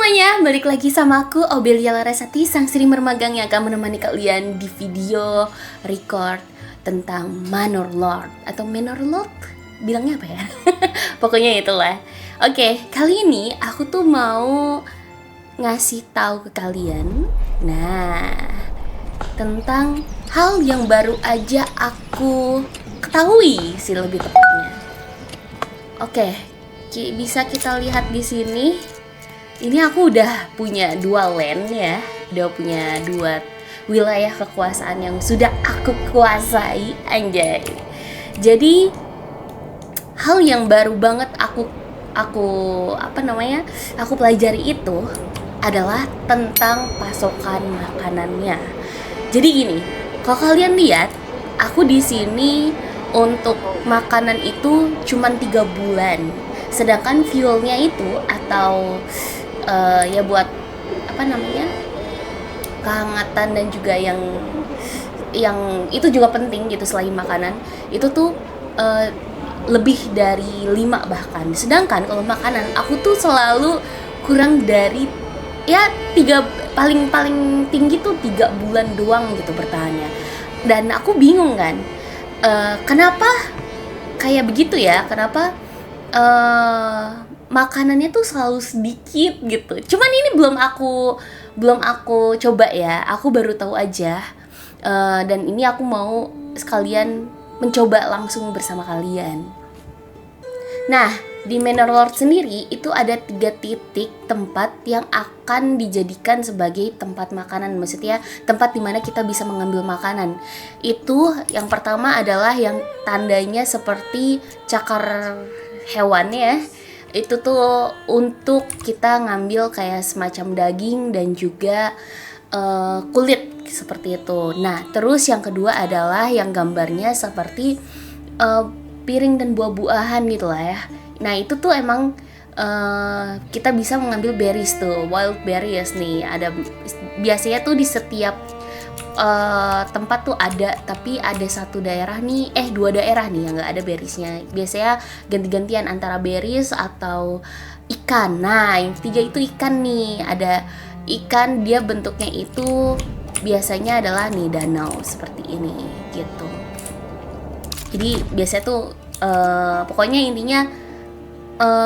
semuanya, balik lagi sama aku Aubelia Larasati, sang streamer magang yang akan menemani kalian di video record tentang Manor Lord atau Manor Lord, bilangnya apa ya? Pokoknya itulah. Oke, kali ini aku tuh mau ngasih tahu ke kalian, tentang hal yang baru aja aku ketahui sih lebih tepatnya. Oke, bisa kita lihat di sini. Ini aku udah punya 2 land ya, udah punya 2 wilayah kekuasaan yang sudah aku kuasai, anjay. Jadi hal yang baru banget aku pelajari itu adalah tentang pasokan makanannya. Jadi gini, kalau kalian lihat, aku di sini untuk makanan itu cuman 3 bulan. Sedangkan fuelnya itu atau ya buat kehangatan dan juga yang itu juga penting gitu selain makanan, itu tuh lebih dari 5 bahkan. Sedangkan kalau makanan aku tuh selalu kurang dari ya 3, paling tinggi tuh 3 bulan doang gitu bertahannya. Dan aku bingung kan, kenapa kayak begitu ya, kenapa makanannya tuh selalu sedikit gitu. Cuman ini belum aku coba ya, aku baru tahu aja. Dan ini aku mau sekalian mencoba langsung bersama kalian. Nah, di Manor Lord sendiri itu ada 3 titik tempat yang akan dijadikan sebagai tempat makanan. Maksudnya tempat dimana kita bisa mengambil makanan. Itu yang pertama adalah yang tandanya seperti cakar hewan ya. Itu tuh untuk kita ngambil kayak semacam daging dan juga kulit seperti itu. Nah, terus yang kedua adalah yang gambarnya seperti piring dan buah-buahan gitu lah ya. Nah, itu tuh emang kita bisa mengambil berries tuh, wild berries nih. Ada biasanya tuh di setiap tempat tuh ada, tapi ada 2 daerah nih yang nggak ada berriesnya. Biasanya ganti-gantian antara berries atau ikan. Nah, yang 3 itu ikan nih. Ada ikan, dia bentuknya itu biasanya adalah nih danau seperti ini gitu. Jadi biasanya tuh pokoknya intinya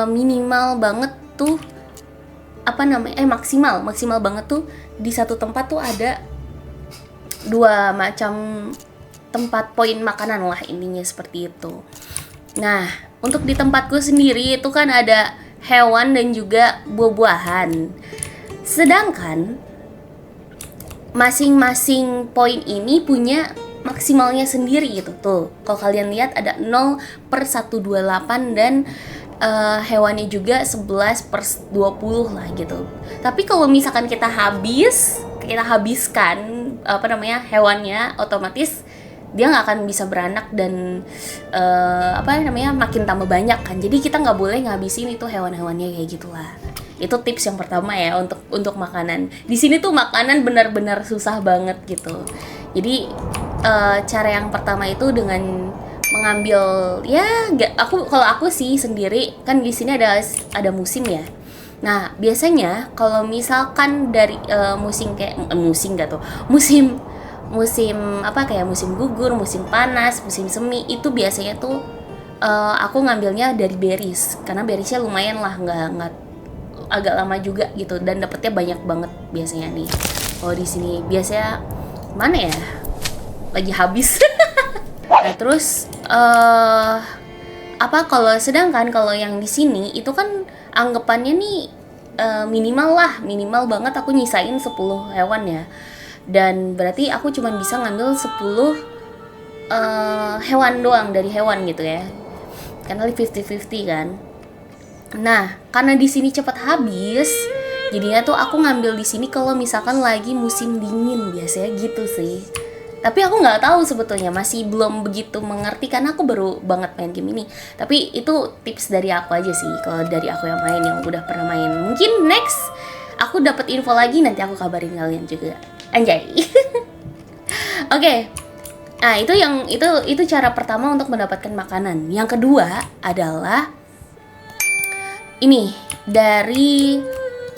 minimal banget tuh maksimal banget tuh di satu tempat tuh ada 2 macam tempat poin makanan lah, intinya seperti itu. Nah, untuk di tempatku sendiri itu kan ada hewan dan juga buah-buahan. Sedangkan masing-masing poin ini punya maksimalnya sendiri gitu tuh. Kalau kalian lihat ada 0/128 dan hewannya juga 11/20 lah gitu. Tapi kalau misalkan kita habiskan hewannya, otomatis dia nggak akan bisa beranak dan makin tambah banyak kan. Jadi kita nggak boleh ngabisin itu hewan-hewannya kayak gitulah. Itu tips yang pertama ya untuk makanan. Di sini tuh makanan benar-benar susah banget gitu. Jadi cara yang pertama itu dengan mengambil kalau aku sih sendiri kan di sini ada musim ya. Nah, biasanya kalau misalkan dari musim gugur, musim panas, musim semi, itu biasanya tuh aku ngambilnya dari berries karena berriesnya lumayan lah, nggak agak lama juga gitu dan dapetnya banyak banget biasanya nih. Kalau di sini biasanya mana ya? Lagi habis. Nah, terus kalau yang di sini itu kan anggapannya nih minimal banget aku nyisain 10 hewan ya. Dan berarti aku cuma bisa ngambil 10 hewan doang dari hewan gitu ya. Karena 50-50 kan. Nah, karena di sini cepat habis, jadinya tuh aku ngambil di sini kalau misalkan lagi musim dingin biasanya gitu sih. Tapi aku nggak tahu sebetulnya, masih belum begitu mengerti karena aku baru banget main game ini. Tapi itu tips dari aku aja sih, kalau dari aku yang main, yang udah pernah main. Mungkin next aku dapat info lagi, nanti aku kabarin kalian juga. Anjay. Oke. Nah, itu cara pertama untuk mendapatkan makanan. Yang kedua adalah ini dari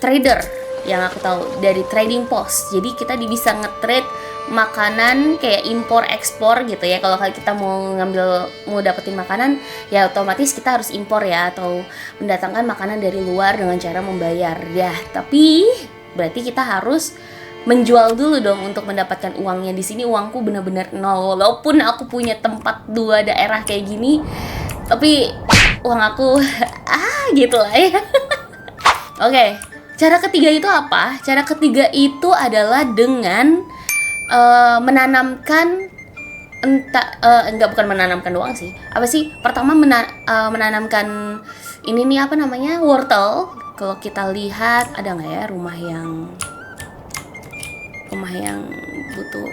trader yang aku tahu, dari trading post. Jadi kita bisa nge-trade makanan kayak impor ekspor gitu ya. Kalau kita mau dapetin makanan ya otomatis kita harus impor ya, atau mendatangkan makanan dari luar dengan cara membayar ya. Tapi berarti kita harus menjual dulu dong untuk mendapatkan uangnya. Di sini uangku benar-benar nol, walaupun aku punya tempat 2 daerah kayak gini, tapi uang aku gitu lah ya. Oke, cara ketiga itu apa? Cara ketiga itu adalah dengan menanamkan bukan menanamkan doang sih. Apa sih? Pertama menanamkan ini nih, apa namanya? Wortel. Kalau kita lihat ada nggak ya rumah yang butuh,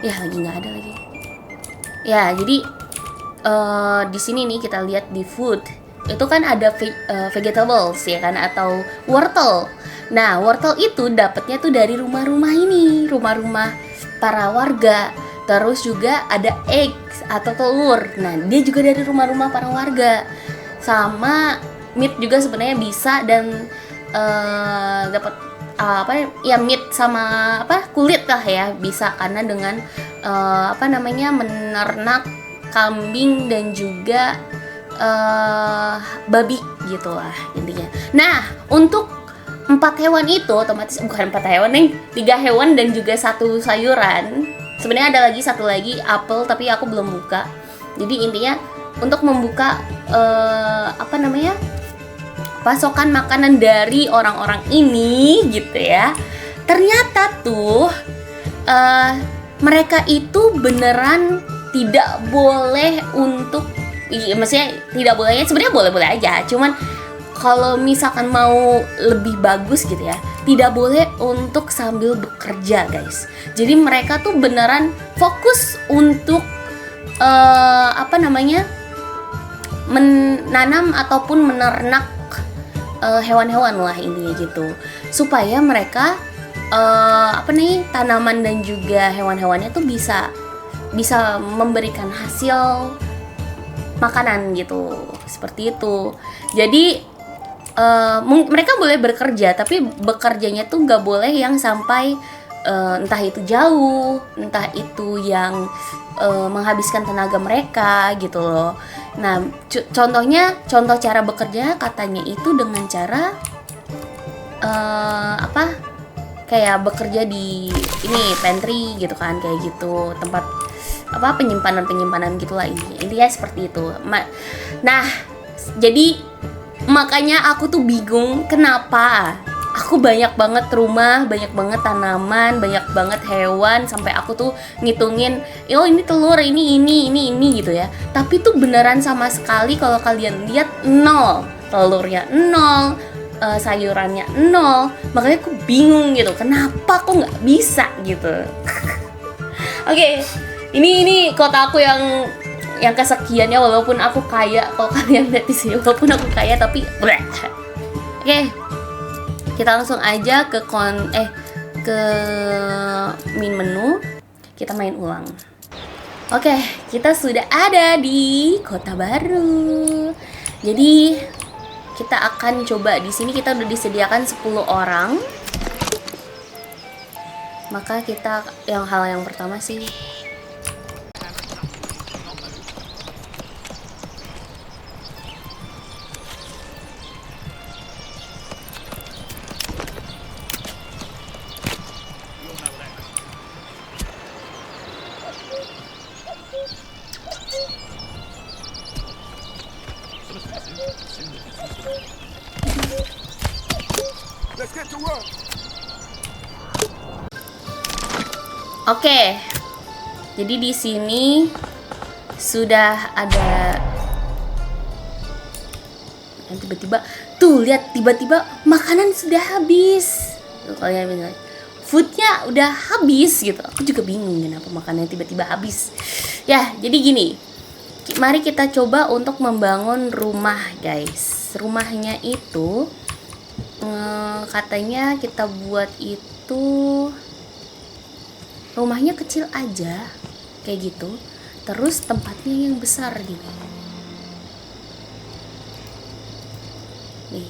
ya lagi nggak ada lagi ya. Jadi di sini nih kita lihat di food itu kan ada vegetables ya kan, atau wortel. Nah, wortel itu dapatnya tuh dari rumah-rumah ini, rumah-rumah para warga. Terus juga ada eggs atau telur. Nah, dia juga dari rumah-rumah para warga. Sama meat juga sebenarnya bisa, dan dapat meat sama kulit lah ya, bisa, karena dengan menernak kambing dan juga babi gitulah intinya. Nah, untuk 4 hewan itu otomatis, bukan 4 hewan nih, 3 hewan dan juga 1 sayuran. Sebenarnya ada lagi 1 lagi apel, tapi aku belum buka. Jadi intinya untuk membuka pasokan makanan dari orang-orang ini gitu ya. Ternyata tuh mereka itu beneran tidak boleh untuk, maksudnya tidak bolehnya sebenarnya boleh-boleh aja, cuman kalau misalkan mau lebih bagus gitu ya, tidak boleh untuk sambil bekerja guys. Jadi mereka tuh beneran fokus untuk menanam ataupun menernak hewan-hewan lah intinya gitu, supaya mereka tanaman dan juga hewan-hewannya tuh bisa memberikan hasil makanan gitu, seperti itu. Jadi mereka boleh bekerja, tapi bekerjanya tuh nggak boleh yang sampai entah itu jauh, entah itu yang menghabiskan tenaga mereka gitu loh. Nah, contoh cara bekerja katanya itu dengan cara kayak bekerja di ini pantry gitu kan, kayak gitu, tempat penyimpanan gitulah, intinya seperti itu. Nah, jadi makanya aku tuh bingung kenapa aku banyak banget rumah, banyak banget tanaman, banyak banget hewan, sampai aku tuh ngitungin, ini telur, ini gitu ya. Tapi tuh beneran sama sekali kalau kalian lihat 0, telurnya 0, sayurannya 0. Makanya aku bingung gitu, kenapa kok nggak bisa gitu. Oke, ini kota aku yang kesekian ya, walaupun aku kaya. Kalau kalian lihat di sini, walaupun aku kaya tapi Oke, kita langsung aja ke main menu. Kita main ulang. Oke, kita sudah ada di kota baru. Jadi kita akan coba, di sini kita udah disediakan 10 orang. Maka kita hal yang pertama sih, oke. Jadi di sini sudah ada, dan tiba-tiba makanan sudah habis. Tuh, kalian bilang foodnya udah habis gitu. Aku juga bingung kenapa makanannya tiba-tiba habis. Ya, jadi gini. Mari kita coba untuk membangun rumah, guys. Rumahnya itu katanya kita buat itu rumahnya kecil aja kayak gitu, terus tempatnya yang besar gini nih.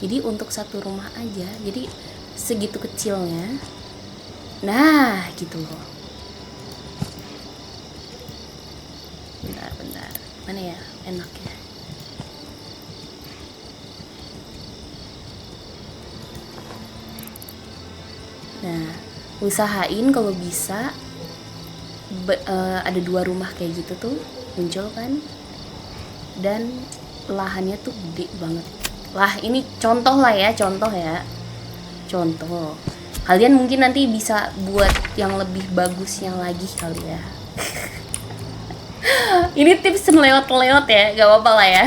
Jadi untuk satu rumah aja, jadi segitu kecilnya. Nah gitu loh. Bentar, mana ya enaknya. Nah, usahain kalau bisa ada 2 rumah kayak gitu tuh muncul kan, dan lahannya tuh gede banget. Lah ini contoh lah ya, contoh. Kalian mungkin nanti bisa buat yang lebih bagusnya lagi kali ya. Ini tips melewat-lewat ya, gak apa-apa lah ya.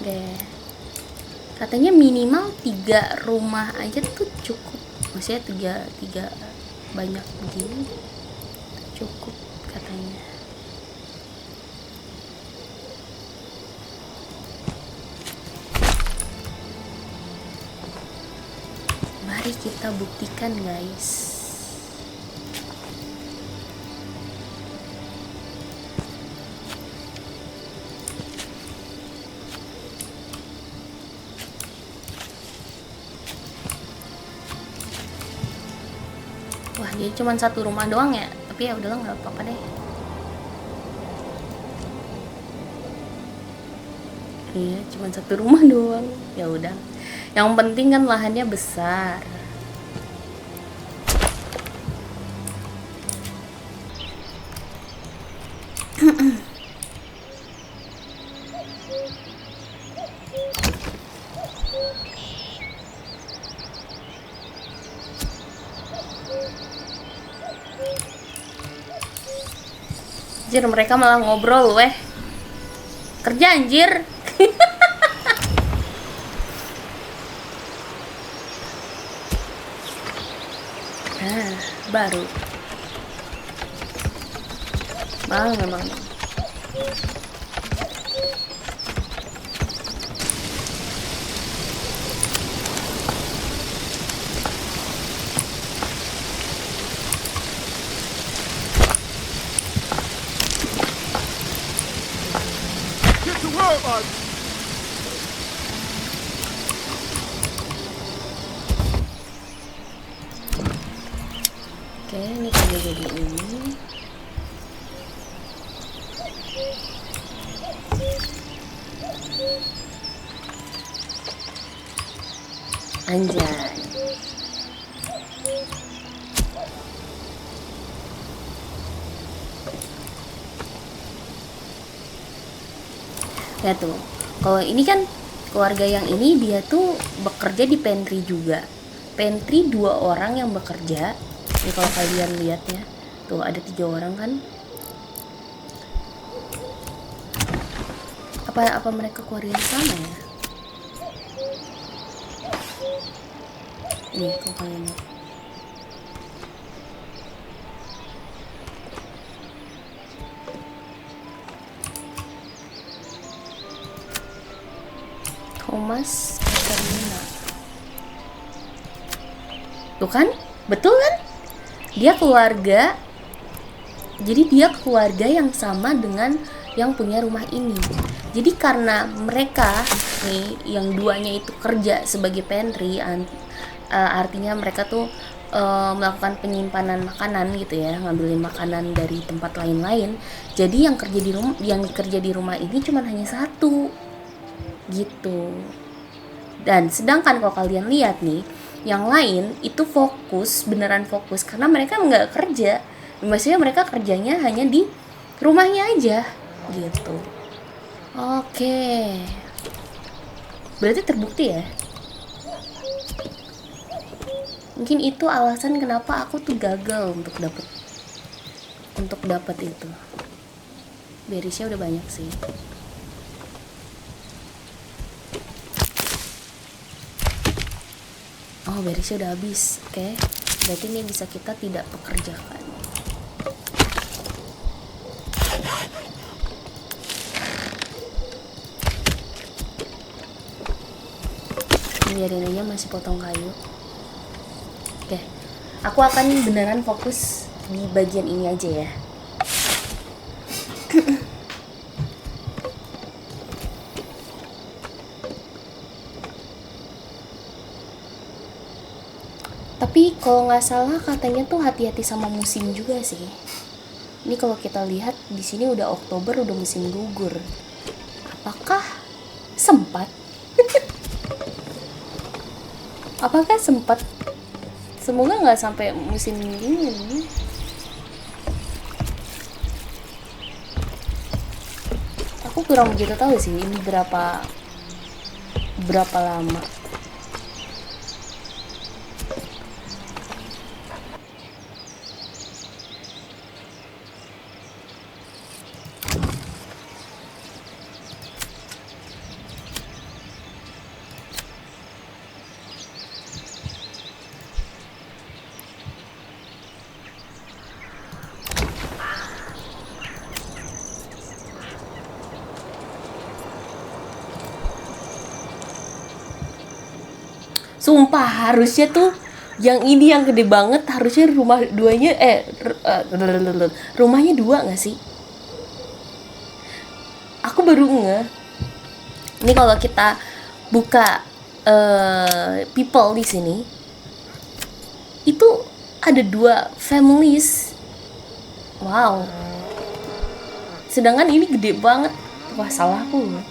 Oke. Katanya minimal 3 rumah aja tuh cukup. Maksudnya tiga banyak begini cukup katanya. Mari kita buktikan guys. Wah, jadi cuma 1 rumah doang ya, tapi ya udahlah, nggak apa-apa deh. Iya, cuma 1 rumah doang, ya udah. Yang penting kan lahannya besar. Anjir, mereka malah ngobrol weh. Kerja anjir. Nah, baru. Memang. Oke, ini sudah jadi ini. Anjay. Ya tuh, kalau ini kan keluarga yang ini dia tuh bekerja di pantry juga. Pantry 2 orang yang bekerja. Ini kalau kalian lihat ya, tuh ada 3 orang kan. Apa mereka keluarga yang sama ya? Nih, kalau kalian lihat. Thomas Katarina. Tuh kan? Betul kan? Dia keluarga. Jadi dia keluarga yang sama dengan yang punya rumah ini. Jadi karena mereka nih yang duanya itu kerja sebagai pantry, artinya mereka tuh melakukan penyimpanan makanan gitu ya, ngambilin makanan dari tempat lain-lain. Jadi yang kerja di rumah ini cuma hanya 1 gitu. Dan sedangkan kalau kalian lihat nih, yang lain itu beneran fokus karena mereka nggak kerja. Maksudnya mereka kerjanya hanya di rumahnya aja gitu. Oke, berarti terbukti ya. Mungkin itu alasan kenapa aku tuh gagal untuk dapat itu. Berisnya udah banyak sih. Oh, berisnya udah habis. Oke, berarti ini bisa kita tidak pekerjakan. Biarin aja, masih potong kayu. Oke, aku akan beneran fokus di bagian ini aja ya. Tapi kalau nggak salah katanya tuh hati-hati sama musim juga sih. Ini kalau kita lihat di sini udah Oktober, udah musim gugur. Apakah sempat? Apakah sempat? Semoga nggak sampai musim dingin. Aku kurang begitu tahu sih ini berapa lama. Sumpah harusnya tuh yang ini yang gede banget, harusnya rumah duanya rumahnya 2 nggak sih? Aku baru nge. Ini kalau kita buka people di sini itu ada 2 families. Wow. Sedangkan ini gede banget. Wah, salahku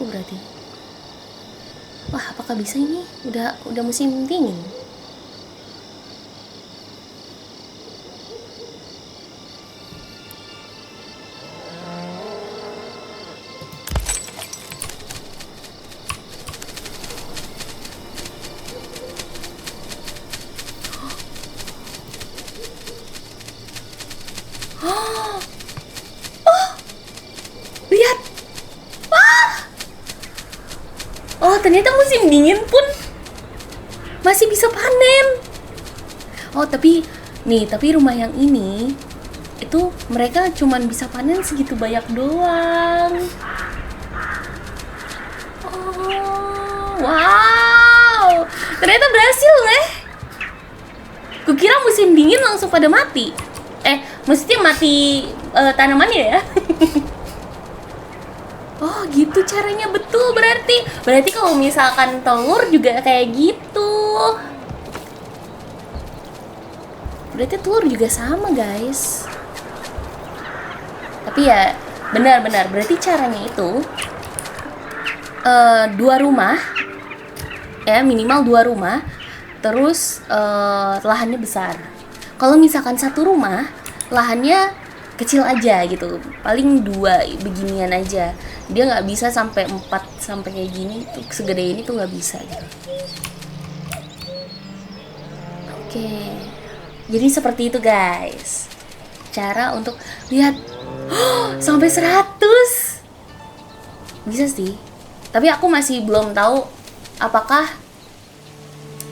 berarti. Wah, apakah bisa ini? Udah musim dingin. Lihat. Oh, ternyata musim dingin pun masih bisa panen. Oh, tapi rumah yang ini itu mereka cuman bisa panen segitu banyak doang. Oh, wow. Ternyata berhasil, Kukira musim dingin langsung pada mati. Maksudnya mati tanamannya ya. Oh, gitu caranya, betul berarti. Berarti kalau misalkan telur juga kayak gitu. Berarti telur juga sama, guys. Tapi ya benar-benar berarti caranya itu 2 rumah. Ya, minimal 2 rumah. Terus lahannya besar. Kalau misalkan 1 rumah, lahannya kecil aja gitu, paling 2 beginian aja. Dia nggak bisa sampai 4 sampai kayak gini tuh, segede ini tuh nggak bisa gitu. Oke, jadi seperti itu guys cara untuk lihat. Sampai 100 bisa sih, tapi aku masih belum tahu apakah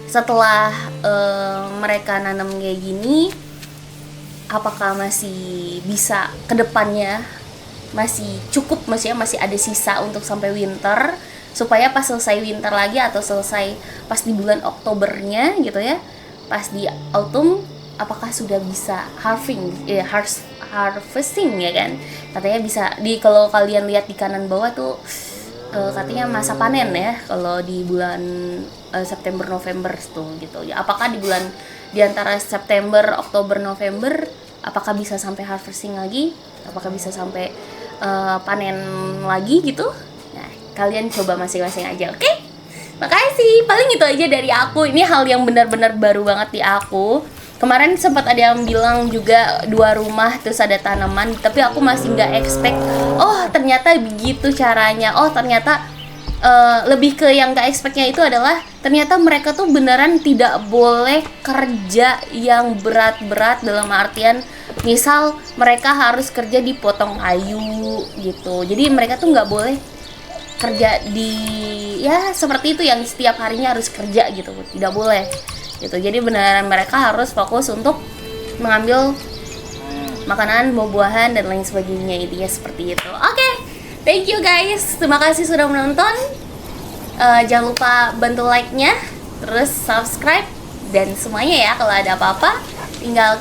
setelah mereka nanam kayak gini, apakah masih bisa ke depannya masih cukup, maksudnya masih ada sisa untuk sampai winter, supaya pas selesai winter lagi atau selesai pas di bulan Oktobernya gitu ya, pas di autumn apakah sudah bisa harvesting ya kan, katanya bisa. Kalau kalian lihat di kanan bawah tuh katanya masa panen ya kalau di bulan September November tuh gitu ya. Apakah di antara September, Oktober, November apakah bisa sampai harvesting lagi, apakah bisa sampai panen lagi gitu. Nah, kalian coba masing-masing aja, oke? Makasih, paling itu aja dari aku. Ini hal yang benar-benar baru banget di aku. Kemarin sempat ada yang bilang juga 2 rumah terus ada tanaman, tapi aku masih nggak expect. Oh, ternyata begitu caranya. Oh, ternyata lebih ke yang nggak expectnya itu adalah ternyata mereka tuh beneran tidak boleh kerja yang berat-berat, dalam artian misal mereka harus kerja di potong kayu gitu. Jadi mereka tuh nggak boleh kerja di ya seperti itu yang setiap harinya harus kerja gitu, tidak boleh gitu. Jadi beneran mereka harus fokus untuk mengambil makanan, buah-buahan dan lain sebagainya, intinya seperti itu. Oke, thank you guys, terima kasih sudah menonton. Jangan lupa bantu like-nya, terus subscribe dan semuanya ya. Kalau ada apa-apa tinggal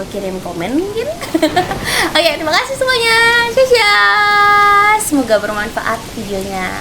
kirim komen mungkin. Oke, terima kasih semuanya. Semoga bermanfaat videonya.